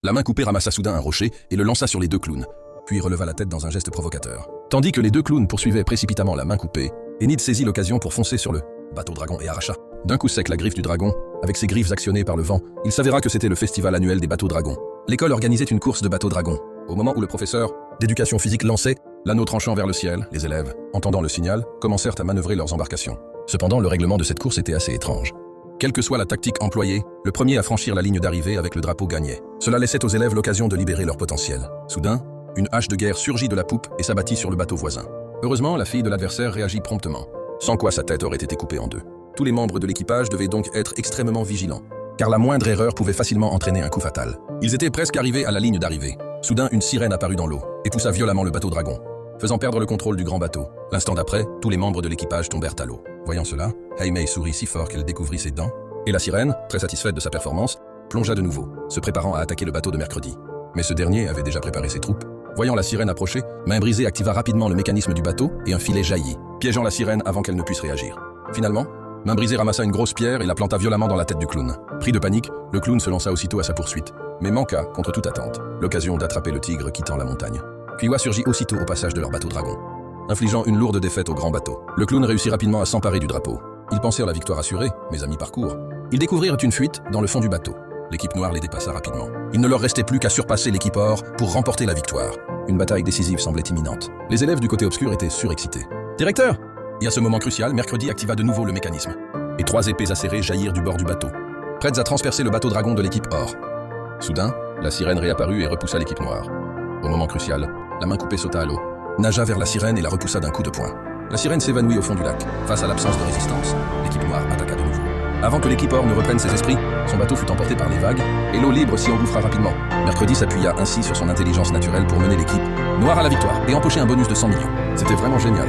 La main coupée ramassa soudain un rocher et le lança sur les deux clowns, puis releva la tête dans un geste provocateur. Tandis que les deux clowns poursuivaient précipitamment la main coupée, Enid saisit l'occasion pour foncer sur le bateau dragon et arracha d'un coup sec la griffe du dragon. Avec ses griffes actionnées par le vent, il s'avéra que c'était le festival annuel des bateaux dragons. L'école organisait une course de bateaux dragons. Au moment où le professeur d'éducation physique lançait l'anneau tranchant vers le ciel, les élèves, entendant le signal, commencèrent à manœuvrer leurs embarcations. Cependant, le règlement de cette course était assez étrange. Quelle que soit la tactique employée, le premier à franchir la ligne d'arrivée avec le drapeau gagnait. Cela laissait aux élèves l'occasion de libérer leur potentiel. Soudain, une hache de guerre surgit de la poupe et s'abattit sur le bateau voisin. Heureusement, la fille de l'adversaire réagit promptement, sans quoi sa tête aurait été coupée en deux. Tous les membres de l'équipage devaient donc être extrêmement vigilants, car la moindre erreur pouvait facilement entraîner un coup fatal. Ils étaient presque arrivés à la ligne d'arrivée. Soudain, une sirène apparut dans l'eau et poussa violemment le bateau dragon, faisant perdre le contrôle du grand bateau. L'instant d'après, tous les membres de l'équipage tombèrent à l'eau. Voyant cela, Haimei sourit si fort qu'elle découvrit ses dents, et la sirène, très satisfaite de sa performance, plongea de nouveau, se préparant à attaquer le bateau de Mercredi. Mais ce dernier avait déjà préparé ses troupes. Voyant la sirène approcher, Main Brisée activa rapidement le mécanisme du bateau et un filet jaillit, piégeant la sirène avant qu'elle ne puisse réagir. Finalement, Main Brisée ramassa une grosse pierre et la planta violemment dans la tête du clown. Pris de panique, le clown se lança aussitôt à sa poursuite, mais manqua, contre toute attente, l'occasion d'attraper le tigre quittant la montagne. Kiowa surgit aussitôt au passage de leur bateau dragon, infligeant une lourde défaite au grand bateau. Le clown réussit rapidement à s'emparer du drapeau. Ils pensèrent la victoire assurée, mais à mi-parcours, ils découvrirent une fuite dans le fond du bateau. L'équipe noire les dépassa rapidement. Il ne leur restait plus qu'à surpasser l'équipe or pour remporter la victoire. Une bataille décisive semblait imminente. Les élèves du côté obscur étaient surexcités. « Directeur !» Et à ce moment crucial, Mercredi activa de nouveau le mécanisme, et 3 épées acérées jaillirent du bord du bateau, prêtes à transpercer le bateau dragon de l'équipe or. Soudain, la sirène réapparut et repoussa l'équipe noire. Au moment crucial, la main coupée sauta à l'eau, nagea vers la sirène et la repoussa d'un coup de poing. La sirène s'évanouit au fond du lac. Face à l'absence de résistance, l'équipe noire attaqua de nouveau. Avant que l'équipe or ne reprenne ses esprits, son bateau fut emporté par les vagues, et l'eau libre s'y engouffra rapidement. Mercredi s'appuya ainsi sur son intelligence naturelle pour mener l'équipe noire à la victoire et empocher un bonus de 100 millions. C'était vraiment génial.